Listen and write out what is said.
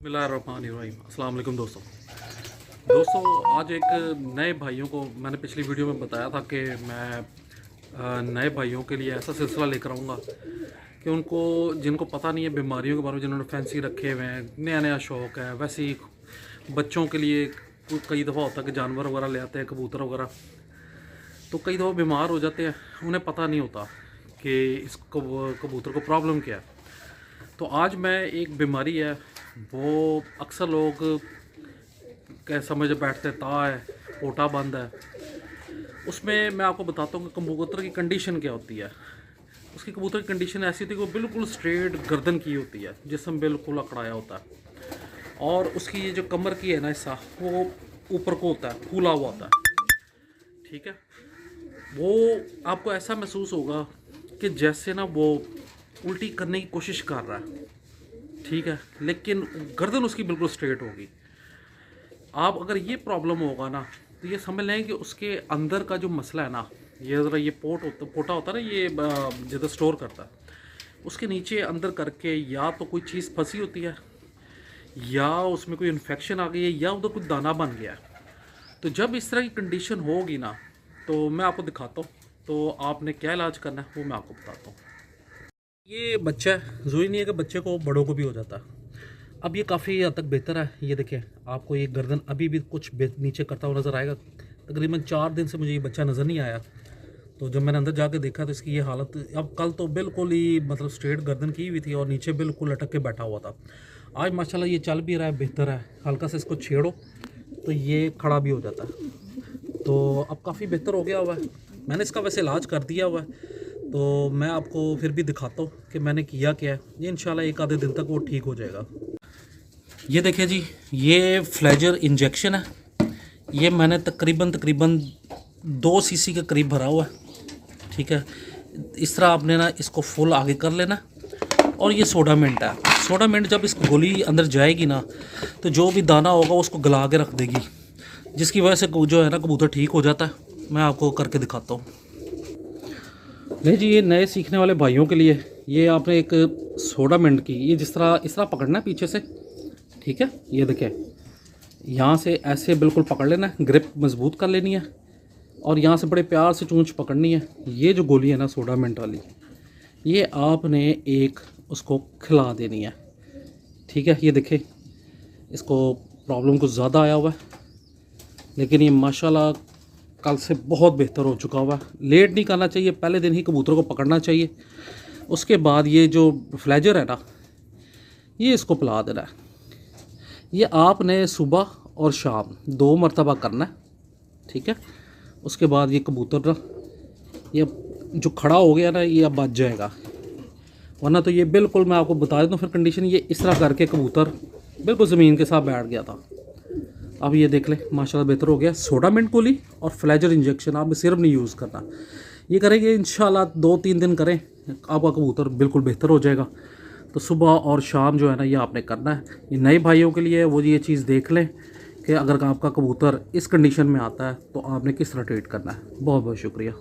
बिस्मिल्लाहिर्रहमानिर्रहीम। अस्सलाम वालेकुम दोस्तों, आज एक नए भाइयों को मैंने पिछली वीडियो में बताया था कि मैं नए भाइयों के लिए ऐसा सिलसिला लेकर आऊँगा कि उनको जिनको पता नहीं है बीमारियों के बारे में, जिन्होंने फैंसी रखे हुए हैं, नया नया शौक़ है। वैसे ही बच्चों के लिए कई दफ़ा होता है कि जानवर वगैरह ले आते हैं, कबूतर वगैरह, तो कई दफ़ा बीमार हो जाते हैं, उन्हें पता नहीं होता कि इस कबूतर को प्रॉब्लम क्या है। तो आज मैं एक बीमारी है, वो अक्सर लोग क्या समझ बैठते, ता है, पोटा बंद है, उसमें मैं आपको बताता हूँ कि कबूतर की कंडीशन क्या होती है। उसकी कबूतर की कंडीशन ऐसी होती है कि वो बिल्कुल स्ट्रेट गर्दन की होती है, जिस्म बिल्कुल अकड़ाया होता है, और उसकी ये जो कमर की है ना हिस्सा, वो ऊपर को होता है, फूला हुआ होता है। ठीक है, वो आपको ऐसा महसूस होगा कि जैसे ना वो उल्टी करने की कोशिश कर रहा है, ठीक है, लेकिन गर्दन उसकी बिल्कुल स्ट्रेट होगी। आप अगर ये प्रॉब्लम होगा ना, तो ये समझ लें कि उसके अंदर का जो मसला है ना, ये ज़रा ये पोटा होता है ना, ये ज़्यादा स्टोर करता है, उसके नीचे अंदर करके या तो कोई चीज़ फंसी होती है, या उसमें कोई इन्फेक्शन आ गई है, या उधर कुछ दाना बन गया है। तो जब इस तरह की कंडीशन होगी ना, तो मैं आपको दिखाता हूँ, तो आपने क्या इलाज करना है वो मैं आपको बताता हूँ। ये बच्चा है, ज़रूरी नहीं है कि बच्चे को बड़ों को भी हो जाता है। अब ये काफ़ी हद तक बेहतर है। ये देखिए, आपको ये गर्दन अभी भी कुछ नीचे करता हुआ नज़र आएगा। तकरीबन 4 दिन से मुझे ये बच्चा नज़र नहीं आया, तो जब मैंने अंदर जाके देखा तो इसकी ये हालत, अब कल तो बिल्कुल ही मतलब स्ट्रेट गर्दन की हुई थी और नीचे बिल्कुल लटक के बैठा हुआ था। आज माशाल्लाह ये चल भी रहा है, बेहतर है। हल्का सा इसको छेड़ो तो ये खड़ा भी हो जाता है, तो अब काफ़ी बेहतर हो गया हुआ है। मैंने इसका वैसे इलाज कर दिया हुआ है, तो मैं आपको फिर भी दिखाता हूँ कि मैंने किया क्या है। ये इंशाल्लाह एक आधे दिन तक वो ठीक हो जाएगा। ये देखिए जी, ये फ्लेजर इंजेक्शन है। ये मैंने तकरीबन 2 सीसी के करीब भरा हुआ है। ठीक है, इस तरह आपने ना इसको फुल आगे कर लेना। और ये सोडा मिंट है। सोडा मिंट जब इस गोली अंदर जाएगी ना, तो जो भी दाना होगा उसको गला के रख देगी, जिसकी वजह से जो है ना कबूतर ठीक हो जाता है। मैं आपको करके दिखाता हूँ। नहीं जी, ये नए सीखने वाले भाइयों के लिए ये आपने एक सोडा मिंट की, ये इस तरह पकड़ना है पीछे से। ठीक है, ये देखिए, यहाँ से ऐसे बिल्कुल पकड़ लेना है, ग्रिप मजबूत कर लेनी है, और यहाँ से बड़े प्यार से चूंच पकड़नी है। ये जो गोली है ना सोडा मिंट वाली, ये आपने एक उसको खिला देनी है। ठीक है, ये देखिए, इसको प्रॉब्लम कुछ ज़्यादा आया हुआ है, लेकिन ये माशाल्लाह कल से बहुत बेहतर हो चुका हुआ है। लेट नहीं करना चाहिए, पहले दिन ही कबूतर को पकड़ना चाहिए। उसके बाद ये जो फ्लेजर है ना, ये इसको पिला देना है। ये आपने सुबह और शाम 2 मरतबा करना है। ठीक है, उसके बाद ये कबूतर ना, ये जो खड़ा हो गया ना, ये अब बच जाएगा, वरना तो ये बिल्कुल, मैं आपको बता देता हूँ फिर कंडीशन, ये इस तरह करके कबूतर बिल्कुल ज़मीन के साथ बैठ गया था। अब ये देख लें, माशाल्लाह बेहतर हो गया। सोडा मिंट गोली और फ्लेजर इंजेक्शन आप सिर्फ नहीं यूज़ करना, ये करेंगे इंशाल्लाह 2-3 दिन करें, आपका कबूतर बिल्कुल बेहतर हो जाएगा। तो सुबह और शाम जो है ना, ये आपने करना है। ये नए भाइयों के लिए वो ये चीज़ देख लें कि अगर आपका कबूतर इस कंडीशन में आता है तो आपने किस तरह ट्रीट करना है। बहुत बहुत शुक्रिया।